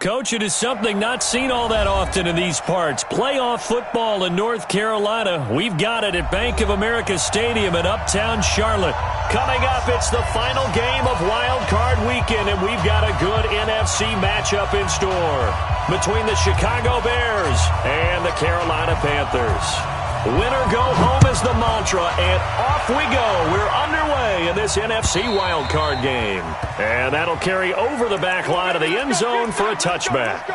Coach, it is something not seen all that often in these parts. Playoff football in North Carolina. We've got it at Bank of America Stadium in Uptown Charlotte. Coming up, it's the final game of Wild Card Weekend, and we've got a good NFC matchup in store between the Chicago Bears and the Carolina Panthers. Winner go home is the mantra, and off we go. We're underway in this NFC wildcard game. And that'll carry over the back line of the end zone for a touchback.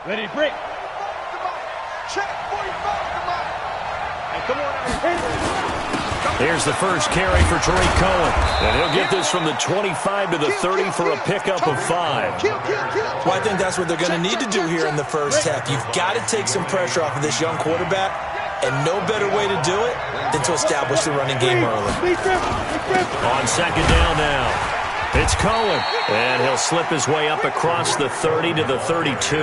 Ready, break. Check, 45, hey, come on, Here's the first carry for Tariq Cohen. And he'll get this from the 25 to the 30 for a pickup of 5. Well, I think that's what they're going to need to do here in the first half. You've got to take some pressure off of this young quarterback, and no better way to do it than to establish the running game early. On second down now, it's Cohen. And he'll slip his way up across the 30 to the 32.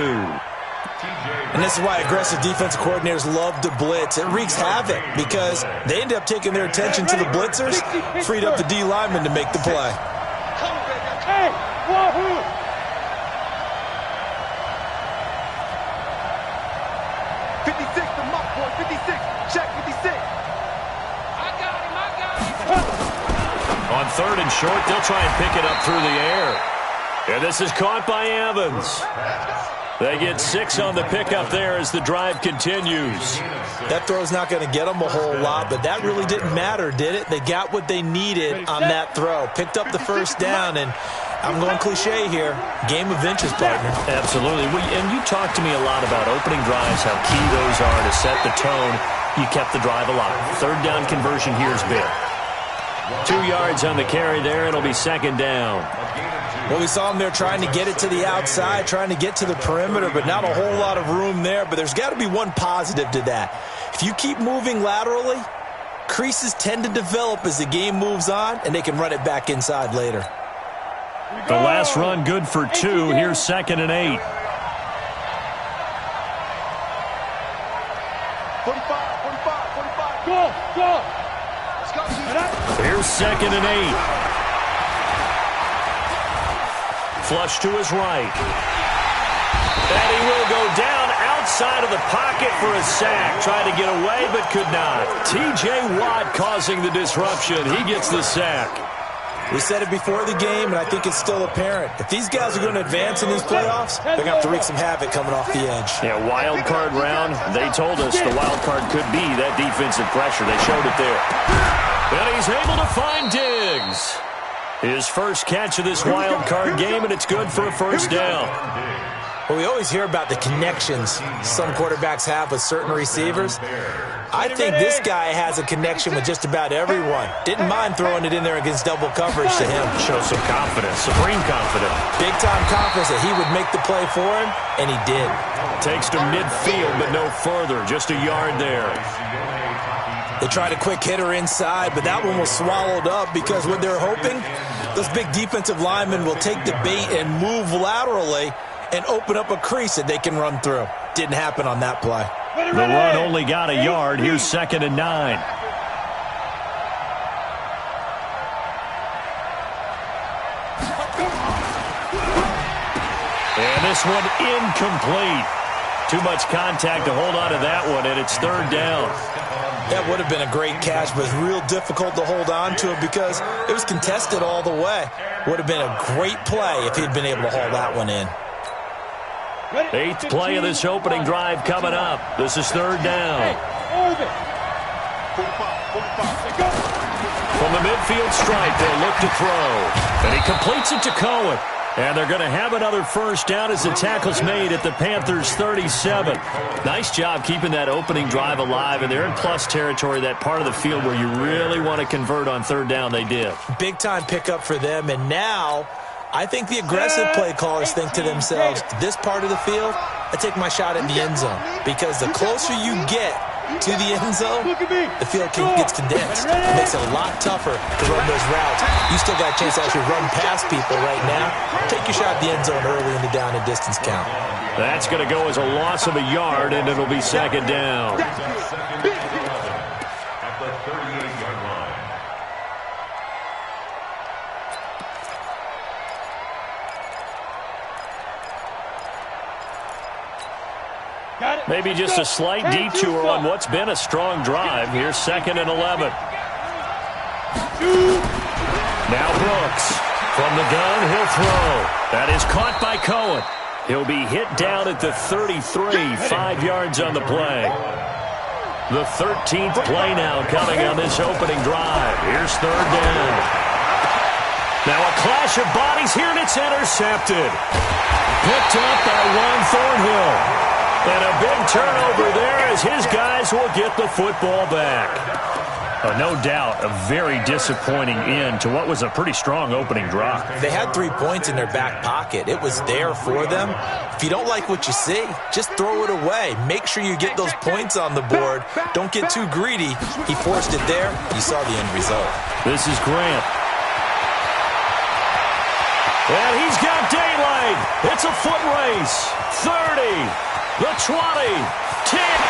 And this is why aggressive defensive coordinators love to blitz. It wreaks havoc because they end up taking their attention to the blitzers, freed up the D lineman to make the play. Hey, wahoo! The muck boy, 56. Check 56. I got him. On third and short, they'll try and pick it up through the air. And this is caught by Evans. They get 6 on the pickup there as the drive continues. That throw's not going to get them a whole lot, but that really didn't matter, did it? They got what they needed on that throw. Picked up the first down, and I'm going cliche here, game of inches, partner. Absolutely. And you talked to me a lot about opening drives, how key those are to set the tone. You kept the drive alive. Third down conversion here is big. 2 yards on the carry there. It'll be second down. Well, we saw them there trying to get it to the outside, trying to get to the perimeter, but not a whole lot of room there. But there's got to be one positive to that. If you keep moving laterally, creases tend to develop as the game moves on, and they can run it back inside later. The last run good for 2. Here's second and 8. 45. Go. Here's second and 8. Flush to his right. And he will go down outside of the pocket for a sack. Tried to get away, but could not. T.J. Watt causing the disruption. He gets the sack. We said it before the game, and I think it's still apparent. If these guys are going to advance in these playoffs, they're going to have to wreak some havoc coming off the edge. Yeah, wild card round. They told us the wild card could be that defensive pressure. They showed it there. And he's able to find Diggs. His first catch of this wild card game, and it's good for a first down. Well, we always hear about the connections some quarterbacks have with certain receivers. I think this guy has a connection with just about everyone. Didn't mind throwing it in there against double coverage to him. Shows some confidence, supreme confidence. Big-time confidence that he would make the play for him, and he did. Takes to midfield, but no further. Just a yard there. They tried a quick hitter inside, but that one was swallowed up because what they're hoping, those big defensive linemen will take the bait and move laterally and open up a crease that they can run through. Didn't happen on that play. The run only got a yard. Here's second and 9. And this one incomplete. Too much contact to hold on to that one, and it's third down. That would have been a great catch, but it's real difficult to hold on to it because it was contested all the way. Would have been a great play if he'd been able to haul that one in. 8th play of this opening drive coming up. This is third down. From the midfield stripe, they'll look to throw. And he completes it to Cohen. And they're going to have another first down as the tackle's made at the Panthers' 37. Nice job keeping that opening drive alive. And they're in plus territory, that part of the field where you really want to convert on third down. They did. Big-time pickup for them. And now I think the aggressive play callers think to themselves, this part of the field, I take my shot at the end zone. Because the closer you get to the end zone, the field gets condensed. It makes it a lot tougher to run those routes. You still got a chance to actually run past people right now. Take your shot at the end zone early in the down and distance count. That's going to go as a loss of a yard, and it'll be second down. Maybe just a slight detour on what's been a strong drive. Here's 2nd and 11. Now Brooks. From the gun, he'll throw. That is caught by Cohen. He'll be hit down at the 33, 5 yards on the play. The 13th play now coming on this opening drive. Here's 3rd down. Now a clash of bodies here, and it's intercepted. Picked up by Juan Thornhill. And a big turnover there as his guys will get the football back. No doubt, a very disappointing end to what was a pretty strong opening drive. They had 3 points in their back pocket. It was there for them. If you don't like what you see, just throw it away. Make sure you get those points on the board. Don't get too greedy. He forced it there. You saw the end result. This is Grant. And he's got daylight. It's a foot race. 30. The 20, 10,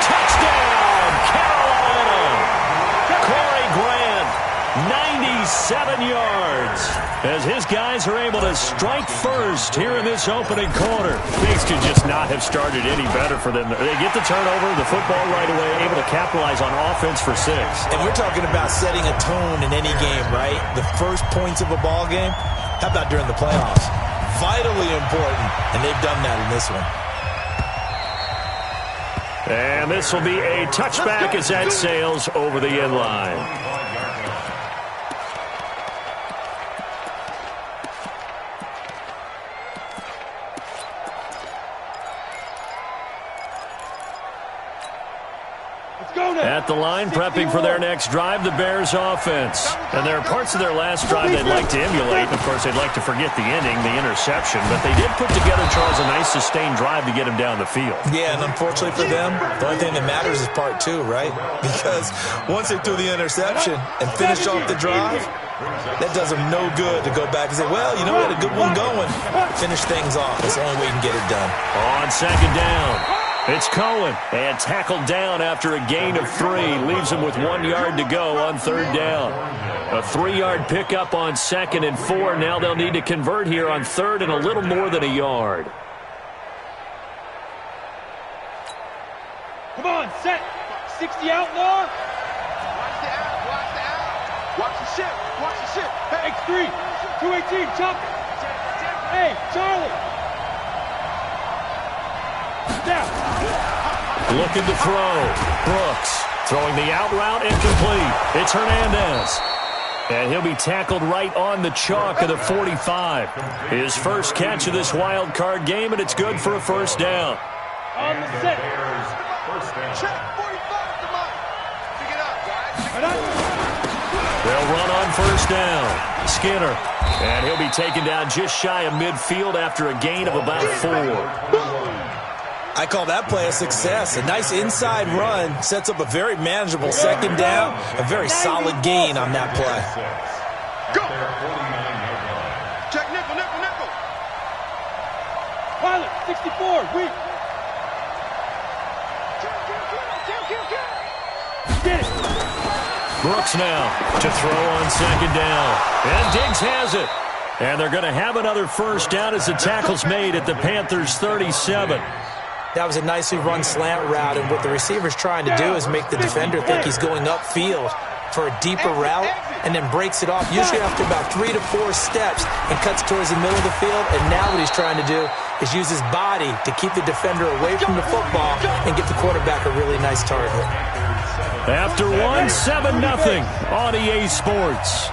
touchdown, Carolina. Corey Grant, 97 yards. As his guys are able to strike first here in this opening quarter. Things could just not have started any better for them. They get the turnover, the football right away, able to capitalize on offense for 6. And we're talking about setting a tone in any game, right? The first points of a ball game. How about during the playoffs? Vitally important, and they've done that in this one. And this will be a touchback as that sails over the end line. At the line, prepping for their next drive, the Bears offense. And there are parts of their last drive they'd like to emulate. Of course, they'd like to forget the ending, the interception. But they did put together, Charles, a nice sustained drive to get him down the field. Yeah, and unfortunately for them, the only thing that matters is part 2, right? Because once they threw the interception and finished off the drive, that does them no good to go back and say, well, you know, we had a good one going. Finish things off. That's the only way you can get it done. On second down. It's Cohen, and tackled down after a gain of 3. Leaves him with 1 yard to go on 3rd down. A 3-yard pickup on 2nd and 4. Now they'll need to convert here on 3rd and a little more than a yard. Come on, set. 60 outlaw. Watch the out, watch the out. Watch the ship, watch the ship. Hey, X3, 218, chop. Hey, Charlie. Looking to throw. Brooks throwing the out route incomplete. It's Hernandez. And he'll be tackled right on the chalk of the 45. His first catch of this wild card game, and it's good for a 1st down. On the set. Check 45 to Mike. Pick it up, guys. They'll run on 1st down. Skinner. And he'll be taken down just shy of midfield after a gain of about 4. I call that play a success. A nice inside run sets up a very manageable 2nd down. A very solid gain on that play. Go. Check nickel, nickel, nickel. Pilot, 64, weak. Get it. Brooks now to throw on 2nd down. And Diggs has it. And they're going to have another 1st down as the tackle's made at the Panthers' 37. That was a nicely run slant route, and what the receiver's trying to do is make the defender think he's going upfield for a deeper route and then breaks it off, usually after about 3 to 4 steps, and cuts towards the middle of the field. And now what he's trying to do is use his body to keep the defender away from the football and get the quarterback a really nice target. After 1, 7-0 on EA Sports.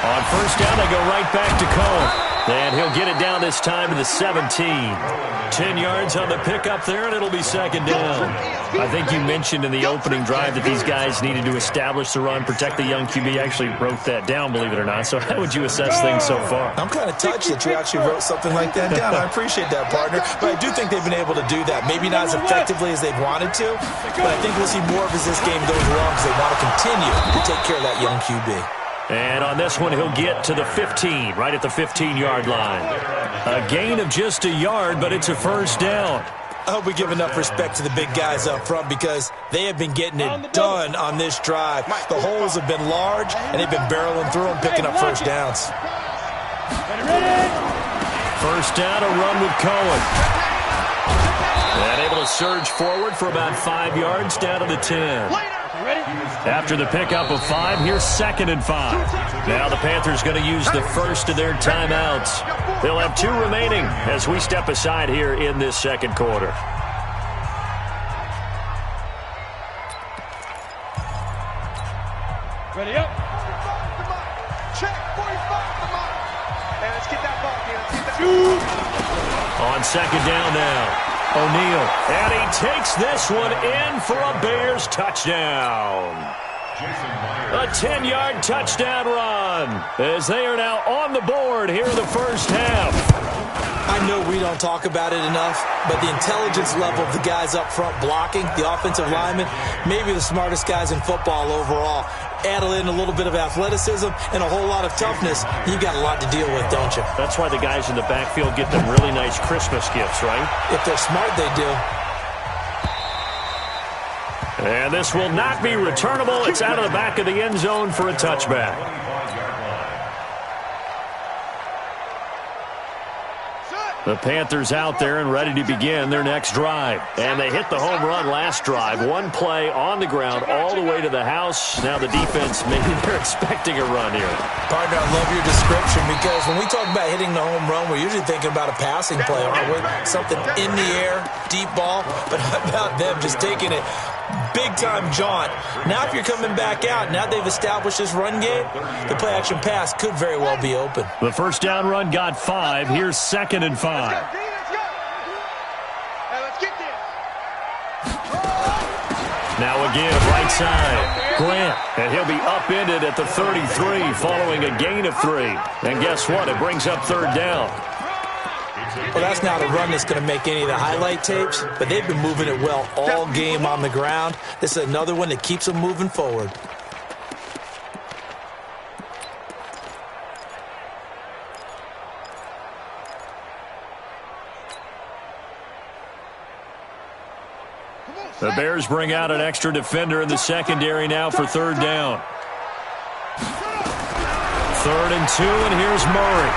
On first down, they go right back to Cohen. And he'll get it down this time to the 17. 10 yards on the pickup there, and it'll be second down. I think you mentioned in the opening drive that these guys needed to establish the run, protect the young QB. I actually wrote that down, believe it or not. So how would you assess things so far? I'm kind of touched that you actually wrote something like that down. I appreciate that, partner. But I do think they've been able to do that. Maybe not as effectively as they've wanted to, but I think we'll see more of as this game goes along because they want to continue to take care of that young QB. And on this one, he'll get to the 15, right at the 15-yard line. A gain of just a yard, but it's a first down. I hope we give enough respect to the big guys up front because they have been getting it done on this drive. The holes have been large, and they've been barreling through them, picking up first downs. First down, a run with Cohen. And able to surge forward for about 5 yards down to the 10. After the pickup of 5, here's 2nd and 5. Now the Panthers going to use the first of their timeouts. They'll have 2 remaining as we step aside here in this second quarter. Ready up. Check. 45. Come on. And let's get that ball here. On second down now. O'Neal, and he takes this one in for a Bears touchdown. A 10-yard touchdown run as they are now on the board here in the first half. I know we don't talk about it enough, but the intelligence level of the guys up front blocking, the offensive linemen, maybe the smartest guys in football overall. Add in a little bit of athleticism and a whole lot of toughness, you've got a lot to deal with, don't you? That's why the guys in the backfield get them really nice Christmas gifts, right? If they're smart, they do. And this will not be returnable. It's out of the back of the end zone for a touchback. The Panthers out there and ready to begin their next drive. And they hit the home run last drive. One play on the ground all the way to the house. Now the defense, maybe they're expecting a run here. Partner, I love your description because when we talk about hitting the home run, we're usually thinking about a passing play, aren't we? Something in the air, deep ball. But how about them just taking it big-time jaunt? Now if you're coming back out, now they've established this run game, the play-action pass could very well be open. The first down run got 5. Here's 2nd and 5. Now again, right side. Grant, and he'll be upended at the 33 following a gain of 3. And guess what? It brings up third down. Well, that's not a run that's going to make any of the highlight tapes, but they've been moving it well all game on the ground. This is another one that keeps them moving forward. The Bears bring out an extra defender in the secondary now for third down. 3rd and 2, and here's Murray.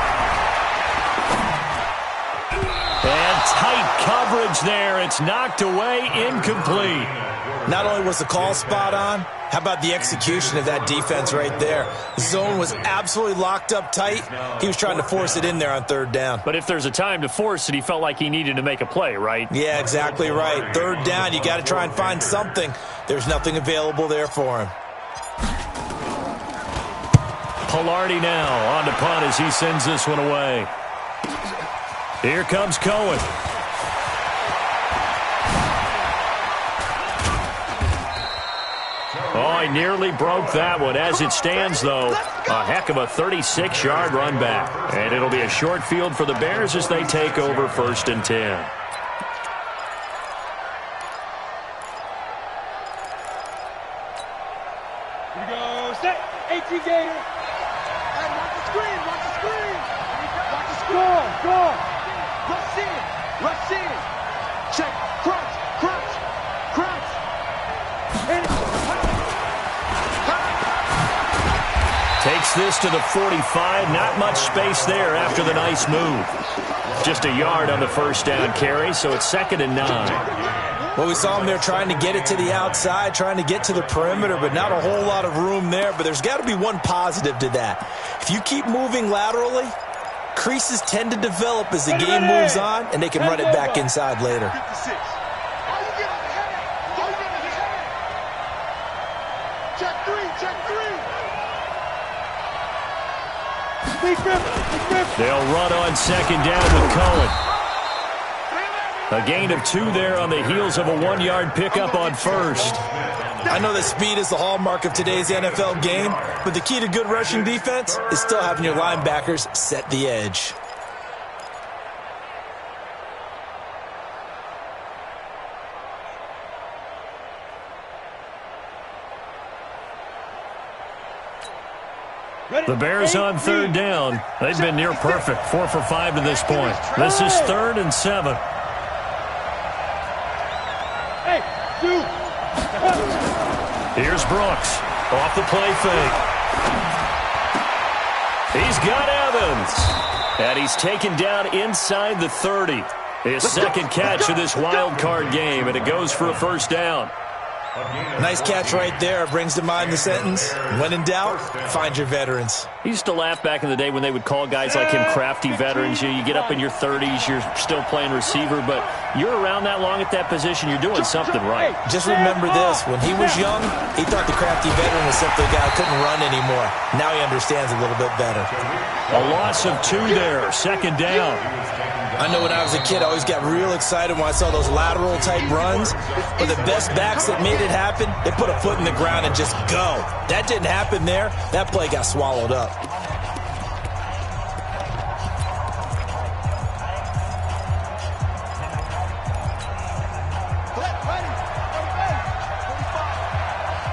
And tight coverage there. It's knocked away, incomplete. Not only was the call spot on, how about the execution of that defense right there? The zone was absolutely locked up tight. He was trying to force it in there on third down. But if there's a time to force it, he felt like he needed to make a play, right? Yeah, exactly right. Third down, you got to try and find something. There's nothing available there for him. Pilardi now on to punt as he sends this one away. Here comes Cohen. Oh, he nearly broke that one. As it stands, though, a heck of a 36-yard run back. And it'll be a short field for the Bears as they take over 1st and 10. Here we go. Set. 18 Gator. And watch the screen. Watch the screen. Watch the screen. Go. Rush in. Rush in. Check. Crunch. Crunch. Crunch. And takes this to the 45. Not much space there after the nice move. Just a yard on the first down carry, so it's 2nd and 9. Well, we saw him there trying to get it to the outside, trying to get to the perimeter, but not a whole lot of room there. But there's got to be one positive to that. If you keep moving laterally, creases tend to develop as the game moves on, and they can run it back inside later. check 3. They'll run on second down with Cohen. A gain of 2 there on the heels of a 1-yard pickup on first. I know that speed is the hallmark of today's NFL game, but the key to good rushing defense is still having your linebackers set the edge. The Bears on third down. They've been near perfect, 4 for 5 to this point. This is 3rd and 7. Here's Brooks off the play fake. He's got Evans. And he's taken down inside the 30. His second catch of this wild card game, and it goes for a first down. Nice catch right there. Brings to mind the sentence, when in doubt, find your veterans. He used to laugh back in the day when they would call guys like him crafty veterans. You get up in your 30s, you're still playing receiver, but you're around that long at that position, you're doing something right. Just remember this. When he was young, he thought the crafty veteran was simply a guy who couldn't run anymore. Now he understands a little bit better. A loss of 2 there, second down. I know when I was a kid, I always got real excited when I saw those lateral-type runs. But the best backs that made it happen, they put a foot in the ground and just go. That didn't happen there. That play got swallowed up.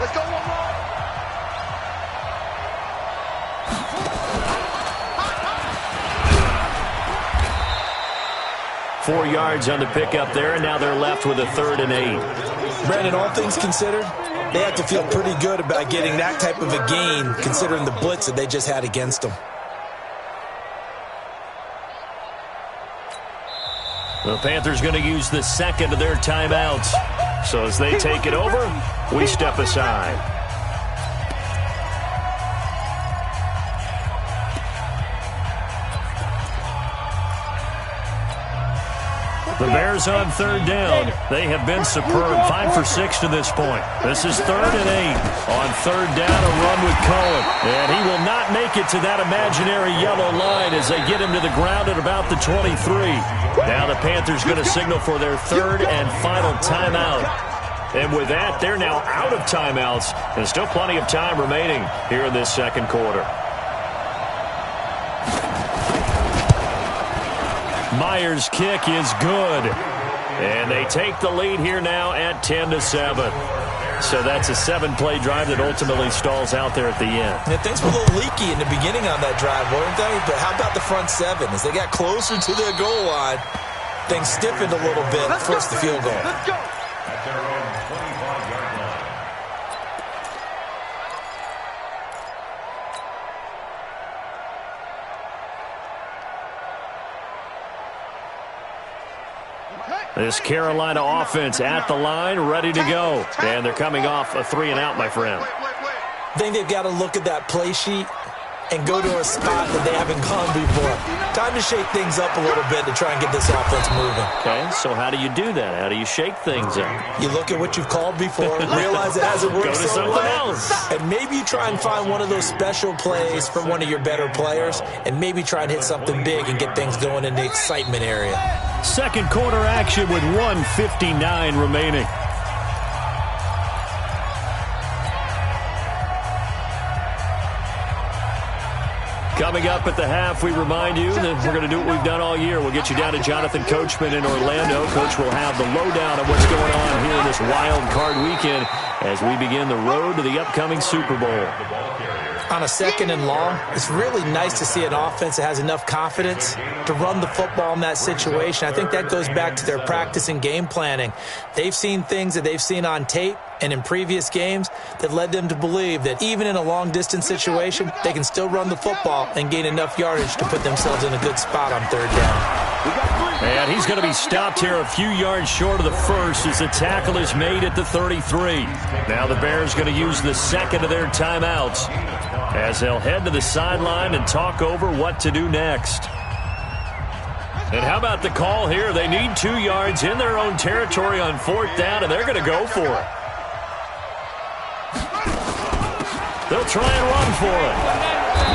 Let's go, one more. 4 yards on the pickup there, and now they're left with a 3rd and 8. Brandon, all things considered, they have to feel pretty good about getting that type of a gain, considering the blitz that they just had against them. The Panthers going to use the second of their timeouts. So as they take it over, we step aside. The Bears on third down. They have been superb. 5 for 6 to this point. This is 3rd and 8. On third down, a run with Cohen. And he will not make it to that imaginary yellow line as they get him to the ground at about the 23. Now the Panthers going to signal for their 3rd and final timeout. And with that, they're now out of timeouts. And still plenty of time remaining here in this second quarter. Myers' kick is good. And they take the lead here now at 10-7. So that's a 7-play drive that ultimately stalls out there at the end. Yeah, things were a little leaky in the beginning on that drive, weren't they? But how about the front 7? As they got closer to their goal line, things stiffened a little bit, forced the field goal. Let's go. This Carolina offense at the line, ready to go. And they're coming off a 3-and-out, my friend. I think they've got to look at that play sheet and go to a spot that they haven't gone before. Time to shake things up a little bit to try and get this offense moving. Okay, so how do you do that? How do you shake things up? You look at what you've called before, realize it hasn't worked Go to so something well, else. and maybe you try and find one of those special plays from one of your better players, and maybe try and hit something big and get things going in the excitement area. Second quarter action with 1:59 remaining. Coming up at the half, we remind you that we're going to do what we've done all year. We'll get you down to Jonathan Coachman in Orlando. Coach will have the lowdown of what's going on here in this wild card weekend as we begin the road to the upcoming Super Bowl. On a 2nd and long, it's really nice to see an offense that has enough confidence to run the football in that situation. I think that goes back to their practice and game planning. They've seen things that they've seen on tape and in previous games that led them to believe that even in a long-distance situation, they can still run the football and gain enough yardage to put themselves in a good spot on third down. And he's going to be stopped here a few yards short of the first as the tackle is made at the 33. Now the Bears going to use the second of their timeouts as they'll head to the sideline and talk over what to do next. And how about the call here? They need 2 yards in their own territory on 4th down, and they're going to go for it. They'll try and run for it.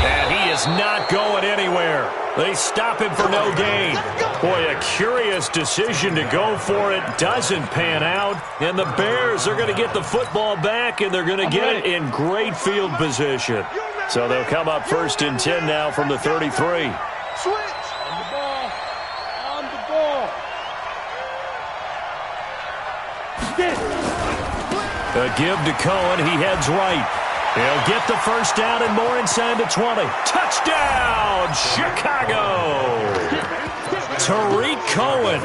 And he is not going anywhere. They stop him for no gain. Boy, a curious decision to go for it. Doesn't pan out. And the Bears are going to get the football back, and they're going to get it in great field position. So they'll come up 1st and 10 now from the 33. Switch. On the ball. On the ball. A give to Cohen. He heads right. He'll get the first down and more inside the 20. Touchdown, Chicago! Tariq Cohen,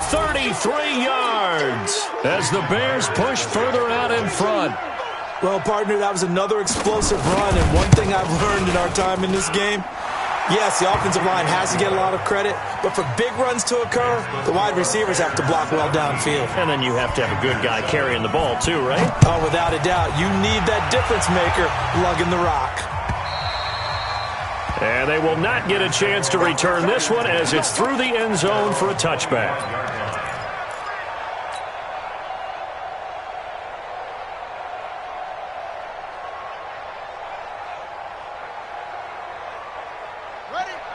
33 yards as the Bears push further out in front. Well, partner, that was another explosive run, and one thing I've learned in our time in this game, yes, the offensive line has to get a lot of credit, but for big runs to occur, the wide receivers have to block well downfield. And then you have to have a good guy carrying the ball too, right? Oh, without a doubt. You need that difference maker lugging the rock. And they will not get a chance to return this one as it's through the end zone for a touchback.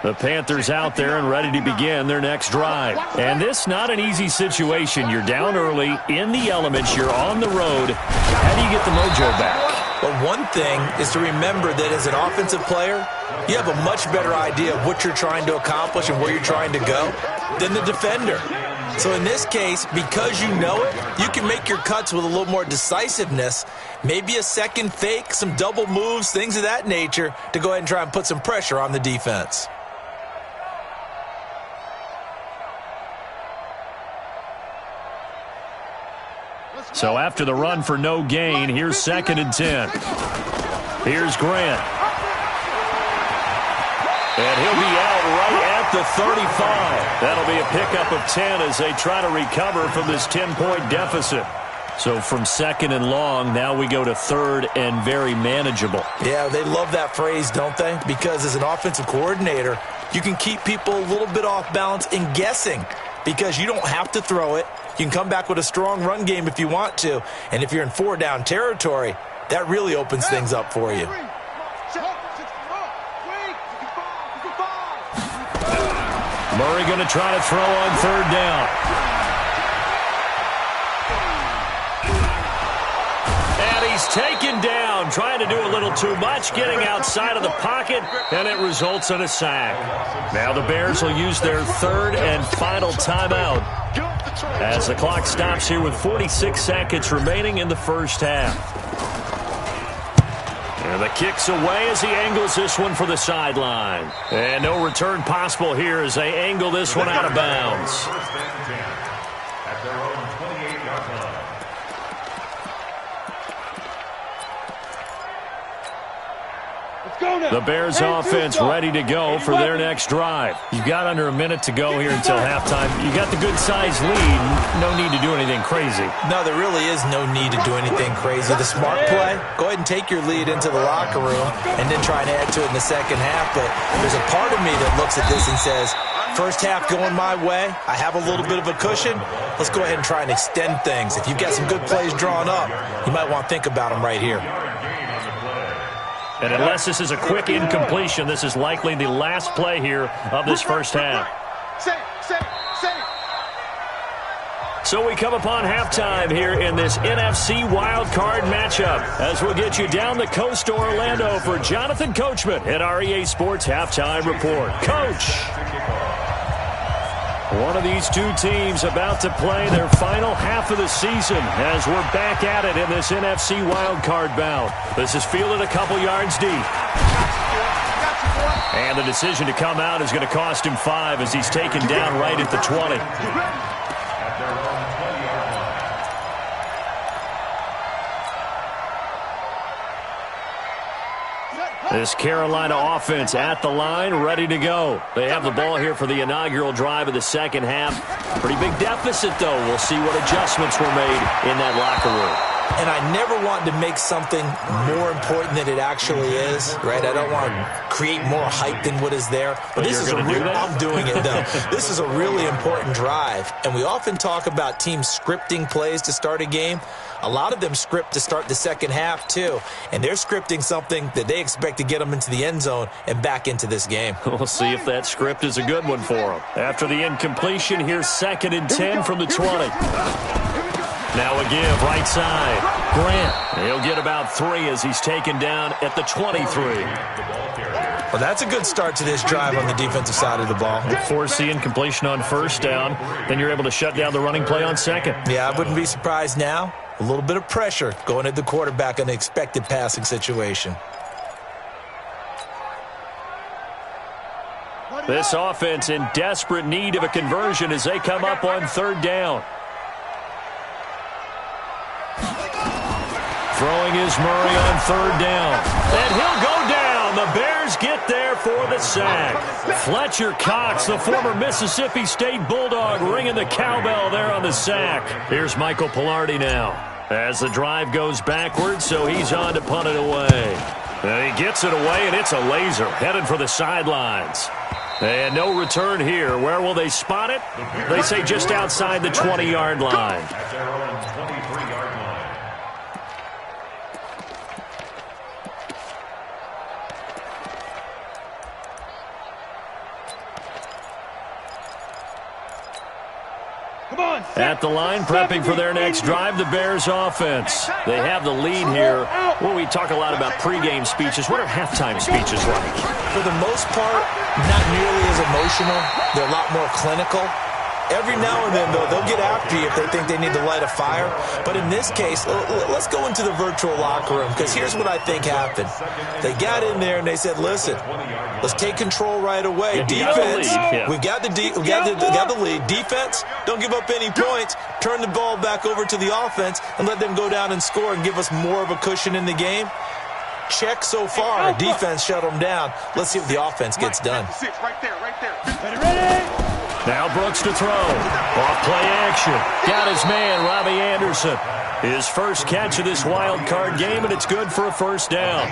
The Panthers out there and ready to begin their next drive. And this not an easy situation. You're down early, in the elements, you're on the road. How do you get the mojo back? Well, one thing is to remember that as an offensive player, you have a much better idea of what you're trying to accomplish and where you're trying to go than the defender. So in this case, because you know it, you can make your cuts with a little more decisiveness, maybe a second fake, some double moves, things of that nature, to go ahead and try and put some pressure on the defense. So after the run for no gain, here's 2nd and 10. Here's Grant. And he'll be out right at the 35. That'll be a pickup of 10 as they try to recover from this 10-point deficit. So from 2nd and long, now we go to 3rd and very manageable. Yeah, they love that phrase, don't they? Because as an offensive coordinator, you can keep people a little bit off balance and guessing because you don't have to throw it. You can come back with a strong run game if you want to. And if you're in 4-down territory, that really opens things up for you. Murray going to try to throw on 3rd down. And he's taken down, trying to do a little too much, getting outside of the pocket, and it results in a sack. Now the Bears will use their 3rd and final timeout as the clock stops here with 46 seconds remaining in the first half. And the kick's away as he angles this one for the sideline. And no return possible here as they angle this one out of bounds. The Bears offense ready to go for their next drive. You've got under a minute to go here until halftime. You got the good-sized lead. No need to do anything crazy. No, there really is no need to do anything crazy. The smart play, go ahead and take your lead into the locker room and then try and add to it in the second half. But there's a part of me that looks at this and says, first half going my way, I have a little bit of a cushion. Let's go ahead and try and extend things. If you've got some good plays drawn up, you might want to think about them right here. And unless this is a quick incompletion, this is likely the last play here of this first half. So we come upon halftime here in this NFC wildcard matchup as we'll get you down the coast to Orlando for Jonathan Coachman at our EA Sports Halftime Report. Coach! One of these two teams about to play their final half of the season as we're back at it in this NFC wildcard bout. This is fielded a couple yards deep. And the decision to come out is going to cost him 5 as he's taken down right at the 20. This Carolina offense at the line, ready to go. They have the ball here for the inaugural drive of the second half. Pretty big deficit, though. We'll see what adjustments were made in that locker room. and I never want to make something more important than it actually is, right? I don't want to create more hype than what is there. But this is I'm doing it, though. This is a really important drive, and we often talk about teams scripting plays to start a game. A lot of them script to start the second half, too, and they're scripting something that they expect to get them into the end zone and back into this game. We'll see if that script is a good one for them. After the incompletion, here's 2nd and 10 from the 20. Now a give, right side. Grant, he'll get about 3 as he's taken down at the 23. Well, that's a good start to this drive on the defensive side of the ball. Force the incompletion on 1st down, then you're able to shut down the running play on 2nd. Yeah, I wouldn't be surprised now. A little bit of pressure going at the quarterback in an expected passing situation. This offense in desperate need of a conversion as they come up on 3rd down. Throwing is Murray on 3rd down. And he'll go down. The Bears get there for the sack. Fletcher Cox, the former Mississippi State Bulldog, ringing the cowbell there on the sack. Here's Michael Pilardi now as the drive goes backwards, so he's on to punt it away. And he gets it away, and it's a laser headed for the sidelines. And no return here. Where will they spot it? They say just outside the 20-yard line. At the line, prepping for their next drive, the Bears offense. They have the lead here. Well, we talk a lot about pregame speeches. What are halftime speeches like? For the most part, not nearly as emotional. They're a lot more clinical. Every now and then, though, they'll get after you if they think they need to light a fire. But in this case, let's go into the virtual locker room, because here's what I think happened. They got in there and they said, listen, let's take control right away. Defense, we've got the lead. Defense, don't give up any points. Turn the ball back over to the offense and let them go down and score and give us more of a cushion in the game. Check so far. Defense shut them down. Let's see what the offense gets done. Right there. Ready? Now Brooks to throw. Off play action. Got his man, Robbie Anderson. His first catch of this wild card game, and it's good for a 1st down.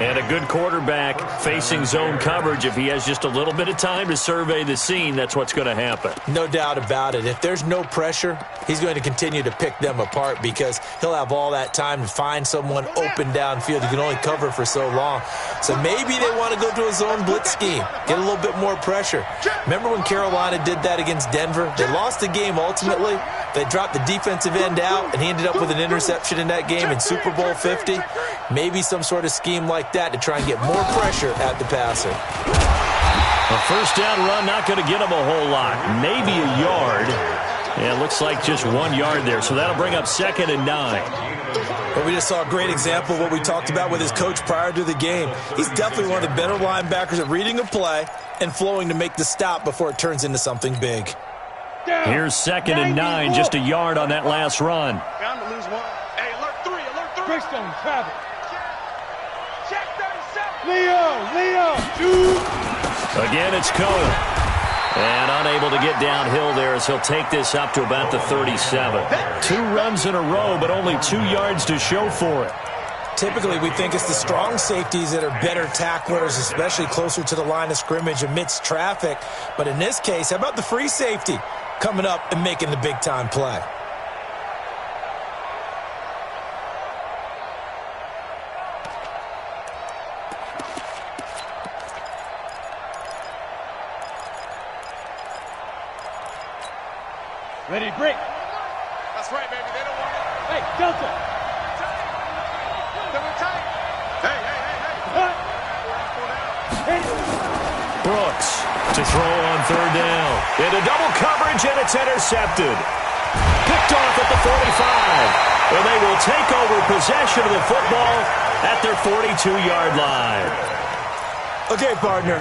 And a good quarterback facing zone coverage. If he has just a little bit of time to survey the scene, that's what's going to happen. No doubt about it. If there's no pressure, he's going to continue to pick them apart because he'll have all that time to find someone open downfield. He can only cover for so long. So maybe they want to go to a zone blitz scheme, get a little bit more pressure. Remember when Carolina did that against Denver? They lost the game ultimately. They dropped the defensive end out, and he ended up with an interception in that game in Super Bowl 50. Maybe some sort of scheme like that to try and get more pressure at the passer. A 1st down run, not going to get him a whole lot. Maybe a yard. Yeah, it looks like just 1 yard there, so that'll bring up 2nd and 9. But we just saw a great example of what we talked about with his coach prior to the game. He's definitely one of the better linebackers at reading a play and flowing to make the stop before it turns into something big. Here's 2nd and 9, just a yard on that last run. Bound to lose one. Hey, alert 3. Greystone, travel. Check 37. Leo. 2. Again, it's Cohen. And unable to get downhill there as he'll take this up to about the 37. 2 runs in a row, but only 2 yards to show for it. Typically, we think it's the strong safeties that are better tacklers, especially closer to the line of scrimmage amidst traffic. But in this case, how about the free safety coming up and making the big-time play? Ready, break. That's right, baby. They don't want it. Hey, Delta. Hey. Brooks to throw on 3rd down. Into double coverage, and it's intercepted. Picked off at the 45. And they will take over possession of the football at their 42-yard line. Okay, partner,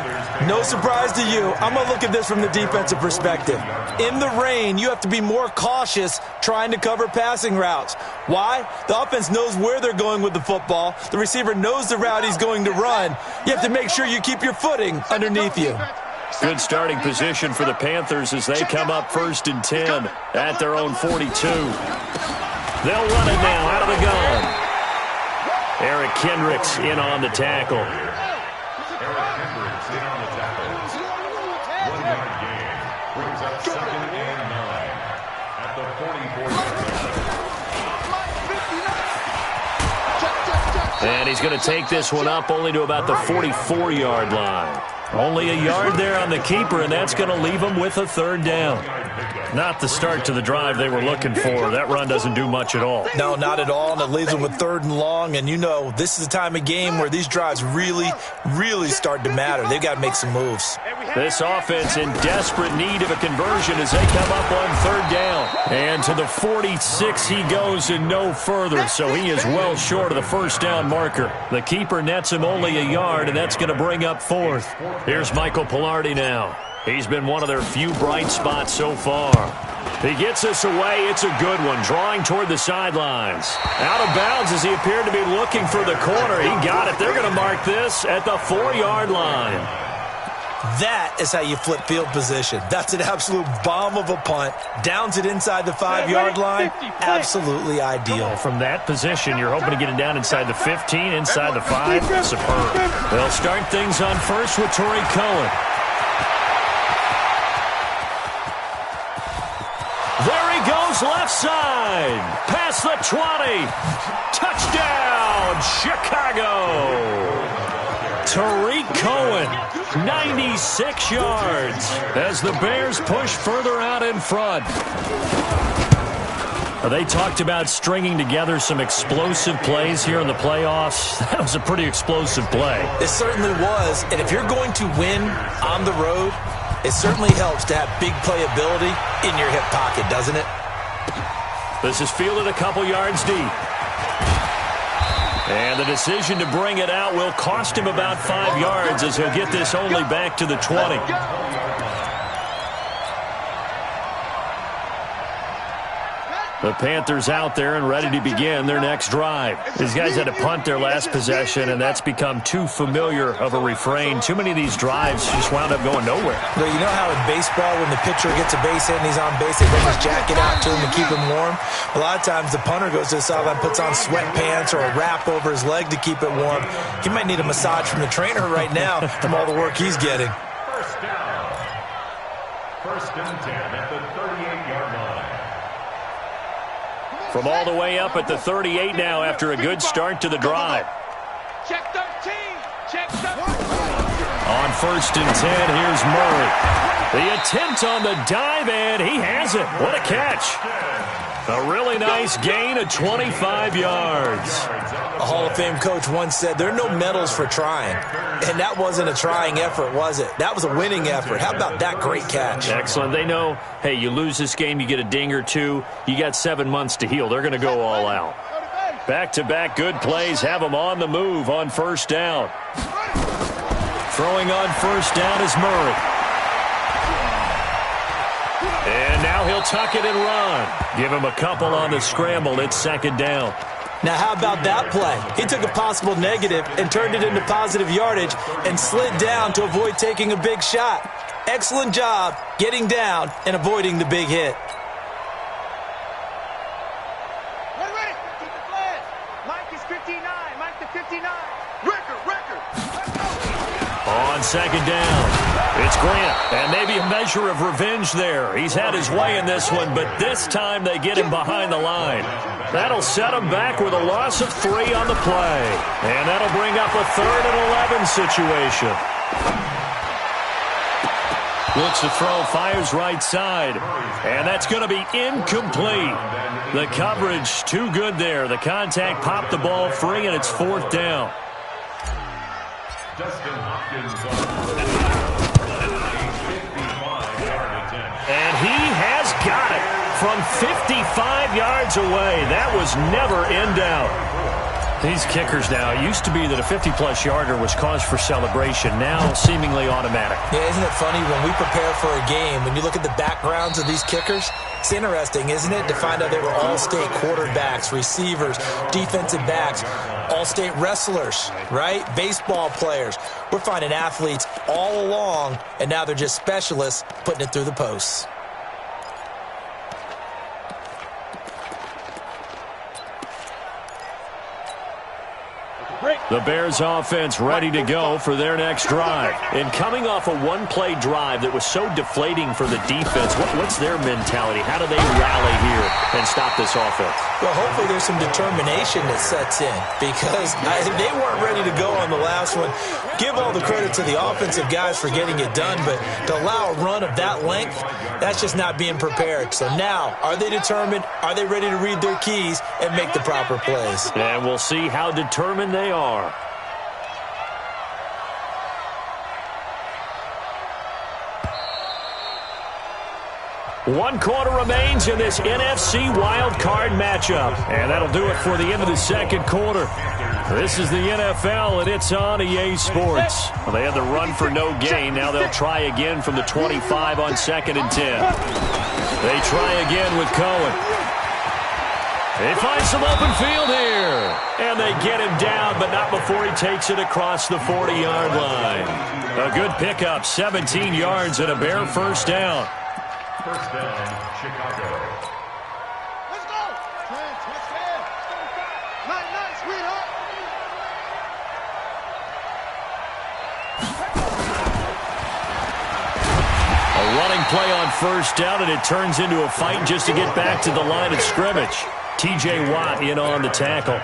no surprise to you. I'm going to look at this from the defensive perspective. In the rain, you have to be more cautious trying to cover passing routes. Why? The offense knows where they're going with the football. The receiver knows the route he's going to run. You have to make sure you keep your footing underneath you. Good starting position for the Panthers as they come up 1st and 10 at their own 42. They'll run it now out of the gun. Eric Kendricks in on the tackle. Eric Kendricks in on the tackle. 1 yard gain. Brings up 2nd and 9 at the 44-yard line. And he's going to take this one up only to about the 44-yard line. Only a yard there on the keeper, and that's going to leave him with a 3rd down. Not the start to the drive they were looking for. That run doesn't do much at all. No, not at all, and it leaves them with 3rd and long. And, you know, this is the time of game where these drives really, really start to matter. They've got to make some moves. This offense in desperate need of a conversion as they come up on 3rd down. And to the 46 he goes and no further, so he is well short of the 1st down marker. The keeper nets him only a yard, and that's going to bring up 4th. Here's Michael Pilardi now. He's been one of their few bright spots so far. He gets this away. It's a good one, drawing toward the sidelines. Out of bounds as he appeared to be looking for the corner. He got it. They're going to mark this at the 4-yard line. That is how you flip field position. That's an absolute bomb of a punt. Downs it inside the 5-yard line. Absolutely ideal. From that position, you're hoping to get it down inside the 15, inside the 5. Superb. They'll start things on first with Torrey Cohen. There he goes left side. Past the 20. Touchdown, Chicago. Tariq Cohen, 96 yards as the Bears push further out in front. They talked about stringing together some explosive plays here in the playoffs. That was a pretty explosive play. It certainly was, and if you're going to win on the road, it certainly helps to have big playability in your hip pocket, doesn't it? This is fielded a couple yards deep. And the decision to bring it out will cost him about 5 yards as he'll get this only back to the 20. The Panthers out there and ready to begin their next drive. These guys had to punt their last possession, and that's become too familiar of a refrain. Too many of these drives just wound up going nowhere. Well, you know how in baseball when the pitcher gets a base hit and he's on base, they bring his jacket out to him to keep him warm? A lot of times the punter goes to the sideline, puts on sweatpants or a wrap over his leg to keep it warm. He might need a massage from the trainer right now from all the work he's getting. First down. 1st and 10 at the 38-yard line. From all the way up at the 38 now after a good start to the drive. Check 13. Check 13. On 1st and 10, here's Murray. The attempt on the dive, and he has it. What a catch. A really nice gain of 25 yards. A Hall of Fame coach once said, there are no medals for trying. And that wasn't a trying effort, was it? That was a winning effort. How about that great catch? Excellent. They know, hey, you lose this game, you get a ding or two. You got 7 months to heal. They're going to go all out. Back-to-back good plays have them on the move on 1st down. Throwing on 1st down is Murray. And now he'll tuck it and run. Give him a couple on the scramble. It's 2nd down. Now, how about that play? He took a possible negative and turned it into positive yardage and slid down to avoid taking a big shot. Excellent job getting down and avoiding the big hit. Ready. Keep the flash. Mike is 59. Mike the 59. Record. On 2nd down. It's Grant, and maybe a measure of revenge there. He's had his way in this one, but this time they get him behind the line. That'll set him back with a loss of 3 on the play. And that'll bring up a 3rd and 11 situation. Looks to throw, fires right side. And that's going to be incomplete. The coverage too good there. The contact popped the ball free, and it's 4th down. Dustin Hopkins And he has got it from 55 yards away. That was never in doubt. These kickers now, it used to be that a 50-plus yarder was cause for celebration. Now seemingly automatic. Yeah, isn't it funny when we prepare for a game, when you look at the backgrounds of these kickers, it's interesting, isn't it, to find out they were all-state quarterbacks, receivers, defensive backs, all-state wrestlers, right? Baseball players. We're finding athletes all along, and now they're just specialists putting it through the posts. The Bears offense ready to go for their next drive. And coming off a one-play drive that was so deflating for the defense, what's their mentality? How do they rally here and stop this offense? Well, hopefully there's some determination that sets in because they weren't ready to go on the last one. Give all the credit to the offensive guys for getting it done, but to allow a run of that length, that's just not being prepared. So now, are they determined? Are they ready to read their keys and make the proper plays? And we'll see how determined they are. One quarter remains in this NFC Wild Card matchup. And that'll do it for the end of the second quarter. This is the NFL, and it's on EA Sports. Well, they had the run for no gain. Now they'll try again from the 25 on 2nd and 10. They try again with Cohen. They find some open field here. And they get him down, but not before he takes it across the 40-yard line. A good pickup, 17 yards and a Bear first down. First down, Chicago. Let's go. Trent, let's head. Night, sweetheart. A running play on first down, and it turns into a fight just to get back to the line of scrimmage. T.J. Watt in on the tackle.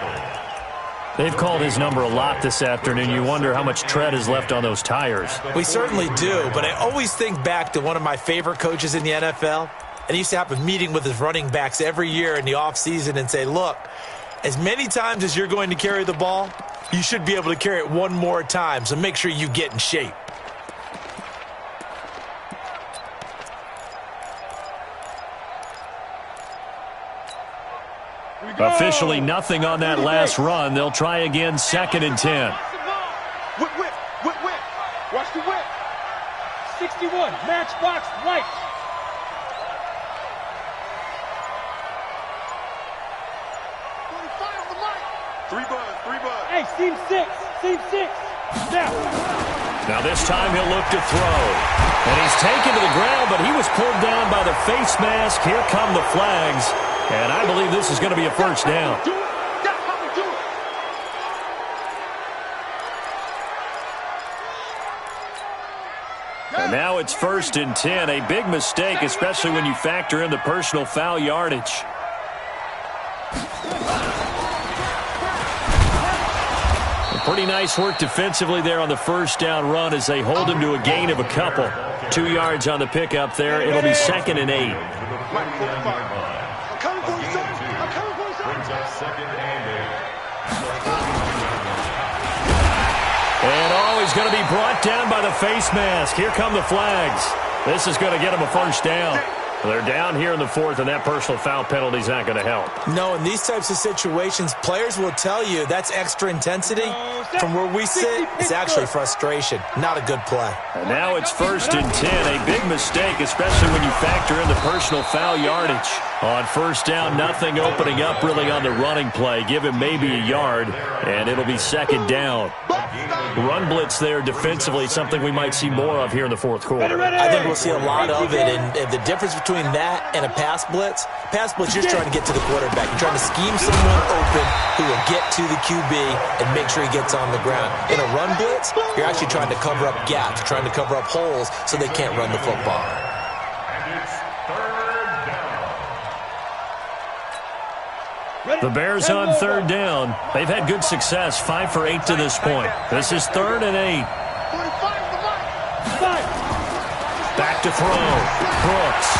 They've called his number a lot this afternoon. You wonder how much tread is left on those tires. We certainly do, but I always think back to one of my favorite coaches in the NFL, and he used to have a meeting with his running backs every year in the offseason and say, look, as many times as you're going to carry the ball, you should be able to carry it one more time, so make sure you get in shape. Officially nothing on that last run. They'll try again 2nd and 10. Whip. Watch the whip. 61, matchbox light. Three buzz. Hey, seam six. Now this time he'll look to throw. And he's taken to the ground, but he was pulled down by the face mask. Here come the flags. And I believe this is going to be a first down. And now it's 1st and 10. A big mistake, especially when you factor in the personal foul yardage. Pretty nice work defensively there on the first down run as they hold him to a gain of a couple. 2 yards on the pickup there. It'll be 2nd and 8. And he's going to be brought down by the face mask. Here come the flags. This is going to get him a first down. They're down here in the 4th, and that personal foul penalty is not going to help. No, in these types of situations, players will tell you that's extra intensity. From where we sit, it's actually frustration. Not a good play. And now it's 1st and 10. A big mistake, especially when you factor in the personal foul yardage. On first down, nothing opening up really on the running play. Give him maybe a yard, and it'll be 2nd down. Run blitz there defensively, something we might see more of here in the 4th quarter. I think we'll see a lot of it, and the difference between that and a pass blitz, you're just trying to get to the quarterback. You're trying to scheme someone open who will get to the QB and make sure he gets on the ground. In a run blitz, you're actually trying to cover up gaps, trying to cover up holes so they can't run the football. The Bears on 3rd down. They've had good success, 5 for 8 to this point. This is 3rd and 8. Back to throw. Brooks.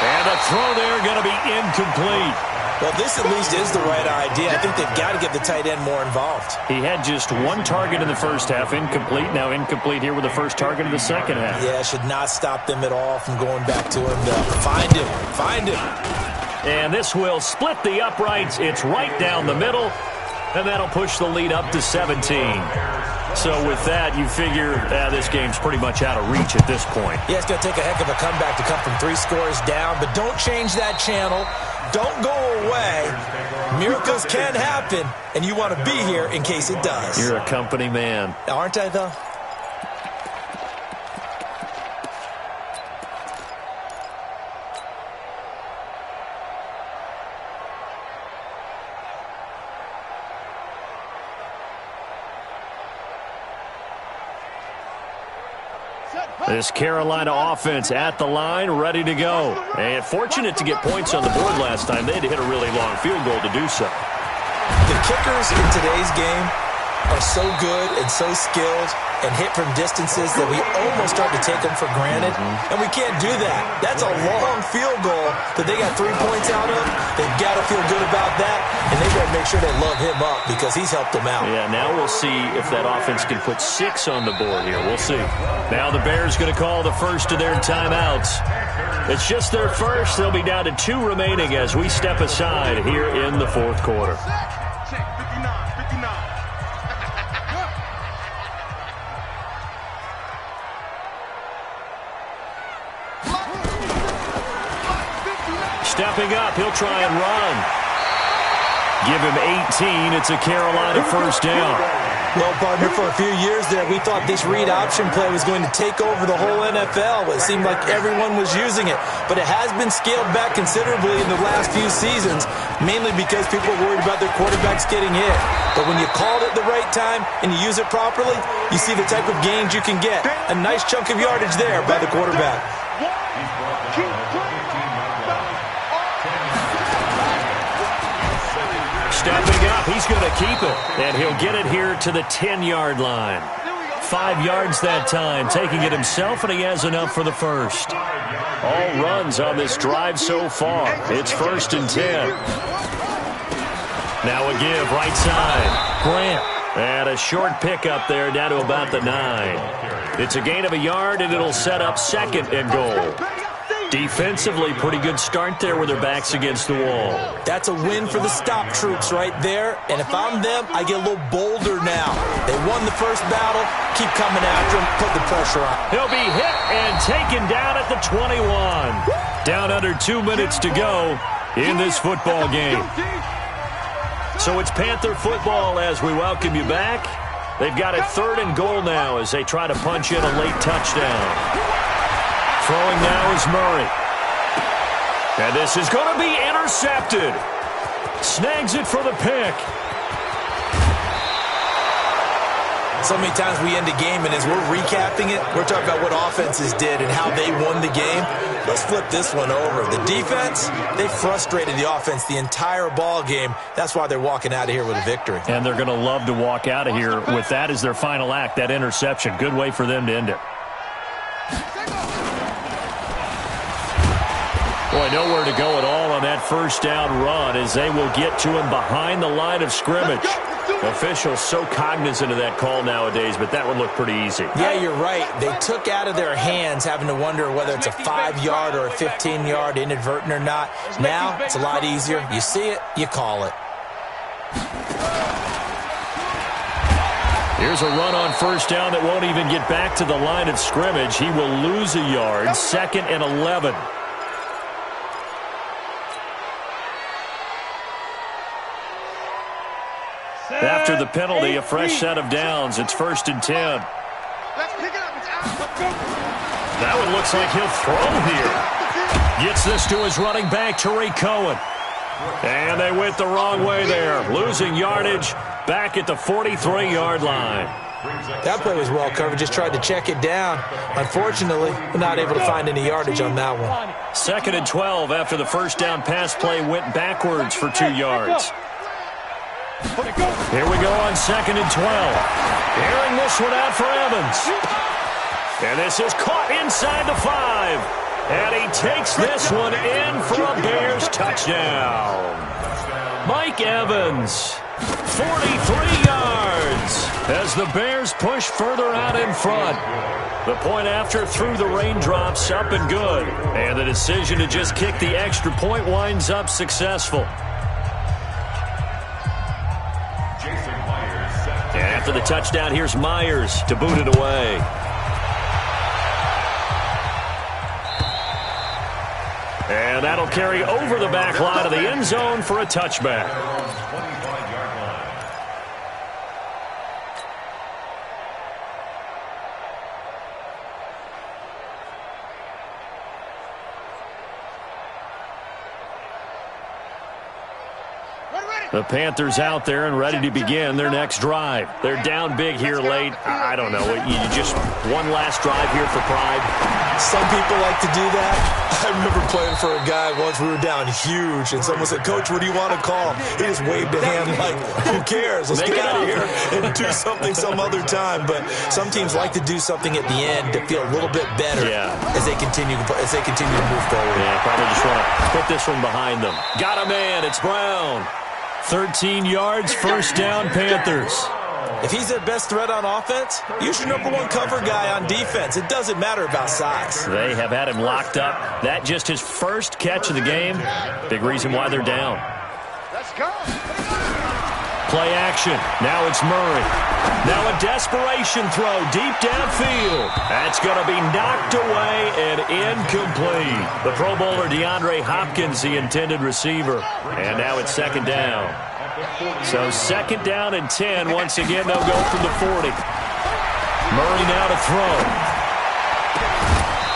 And a throw there going to be incomplete. Well, this at least is the right idea. I think they've got to get the tight end more involved. He had just 1 target in the first half, incomplete. Now incomplete here with the first target of the second half. Yeah, should not stop them at all from going back to him to find him. And this will split the uprights. It's right down the middle, and that'll push the lead up to 17. So with that, you figure this game's pretty much out of reach at this point. Yeah, it's going to take a heck of a comeback to come from 3 scores down, but don't change that channel. Don't go away. Miracles can happen, and you want to be here in case it does. You're a company man. Aren't I, though? This Carolina offense at the line, ready to go. And fortunate to get points on the board last time. They had to hit a really long field goal to do so. The kickers in today's game are so good and so skilled and hit from distances that we almost start to take them for granted. And we can't do that. That's a long field goal that they got 3 points out of. They've got to feel good about that, and they've got to make sure they love him up because he's helped them out. Yeah, now we'll see if that offense can put 6 on the board here. We'll see. Now the Bears going to call the first of their timeouts. It's just their first. They'll be down to 2 remaining as we step aside here in the fourth quarter. Stepping up, he'll try and run. Give him 18. It's a Carolina first down. Well, partner, for a few years there, we thought this read option play was going to take over the whole NFL. It seemed like everyone was using it. But it has been scaled back considerably in the last few seasons, mainly because people are worried about their quarterbacks getting hit. But when you call it at the right time and you use it properly, you see the type of gains you can get. A nice chunk of yardage there by the quarterback. Stepping up, he's going to keep it. And he'll get it here to the 10-yard line. 5 yards that time, taking it himself, and he has enough for the first. All runs on this drive so far. It's 1st and 10. Now a give, right side. Grant. And a short pickup there down to about the 9. It's a gain of a yard, and it'll set up 2nd and goal. Defensively, pretty good start there with their backs against the wall. That's a win for the stop troops right there. And if I'm them, I get a little bolder now. They won the first battle. Keep coming after them. Put the pressure on. He'll be hit and taken down at the 21. Down under 2 minutes to go in this football game. So it's Panther football as we welcome you back. They've got a 3rd and goal now as they try to punch in a late touchdown. Throwing now is Murray. And this is going to be intercepted. Snags it for the pick. So many times we end a game, and as we're recapping it, we're talking about what offenses did and how they won the game. Let's flip this one over. The defense, they frustrated the offense the entire ball game. That's why they're walking out of here with a victory. And they're going to love to walk out of here with that as their final act, that interception. Good way for them to end it. Boy, nowhere to go at all on that first down run as they will get to him behind the line of scrimmage. Officials so cognizant of that call nowadays, but that would look pretty easy. Yeah, you're right. They took out of their hands having to wonder whether it's a 5-yard or a 15-yard inadvertent or not. Now, it's a lot easier. You see it, you call it. Here's a run on first down that won't even get back to the line of scrimmage. He will lose a yard. 2nd and 11. After the penalty, a fresh set of downs. It's 1st and 10. That one looks like he'll throw here. Gets this to his running back, Tariq Cohen. And they went the wrong way there. Losing yardage back at the 43-yard line. That play was well covered. Just tried to check it down. Unfortunately, we're not able to find any yardage on that one. 2nd and 12 after the first down pass play went backwards for 2 yards. Here we go on 2nd and 12. Airing this one out for Evans. And this is caught inside the 5. And he takes this one in for a Bears touchdown. Mike Evans, 43 yards, as the Bears push further out in front. The point after through the raindrops, up and good. And the decision to just kick the extra point winds up successful. And after the touchdown, here's Myers to boot it away. And that'll carry over the back line of the end zone for a touchback. The Panthers out there and ready to begin their next drive. They're down big here late. I don't know. You just one last drive here for pride. Some people like to do that. I remember playing for a guy once. We were down huge, and someone said, "Coach, what do you want to call?" He just waved a hand like, "Who cares? Let's get out of here and do something some other time." But some teams like to do something at the end to feel a little bit better as they continue to move forward. Yeah, probably just want to put this one behind them. Got a man. It's Brown. 13 yards, first down, Panthers. If he's their best threat on offense, use your number one cover guy on defense. It doesn't matter about size. They have had him locked up. That just his first catch of the game. Big reason why they're down. Let's go. Play action. Now it's Murray. Now a desperation throw deep downfield. That's going to be knocked away and incomplete. The Pro Bowler DeAndre Hopkins, the intended receiver. And now it's second down. So second down and 10. Once again, they'll go from the 40. Murray now to throw.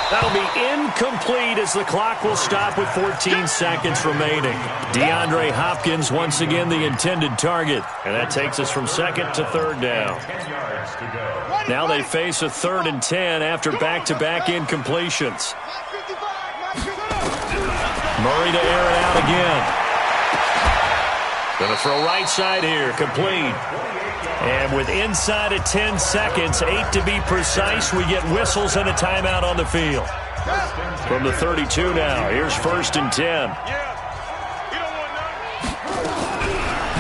That'll be incomplete as the clock will stop with 14 seconds remaining. DeAndre Hopkins, once again, the intended target. And that takes us from second to third down. Now they face a 3rd and 10 after back-to-back incompletions. Murray to air it out again. Going to throw right side here, complete. And with inside of 10 seconds, 8 to be precise, we get whistles and a timeout on the field. From the 32 now, here's 1st and 10.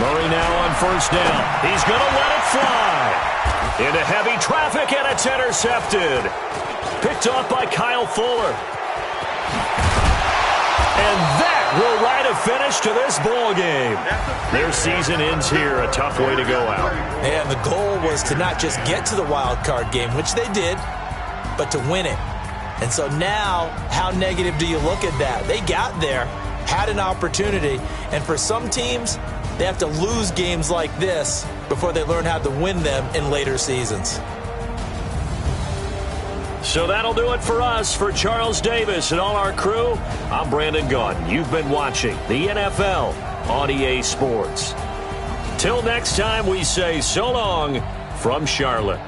Murray now on first down. He's going to let it fly. Into heavy traffic, and it's intercepted. Picked off by Kyle Fuller. And that will write a finish to this ball game. Their season ends here, a tough way to go out. And the goal was to not just get to the wild card game, which they did, but to win it. And so now, how negative do you look at that? They got there, had an opportunity, and for some teams, they have to lose games like this before they learn how to win them in later seasons. So that'll do it for us. For Charles Davis and all our crew, I'm Brandon Gaudin. You've been watching the NFL on EA Sports. Till next time, we say so long from Charlotte.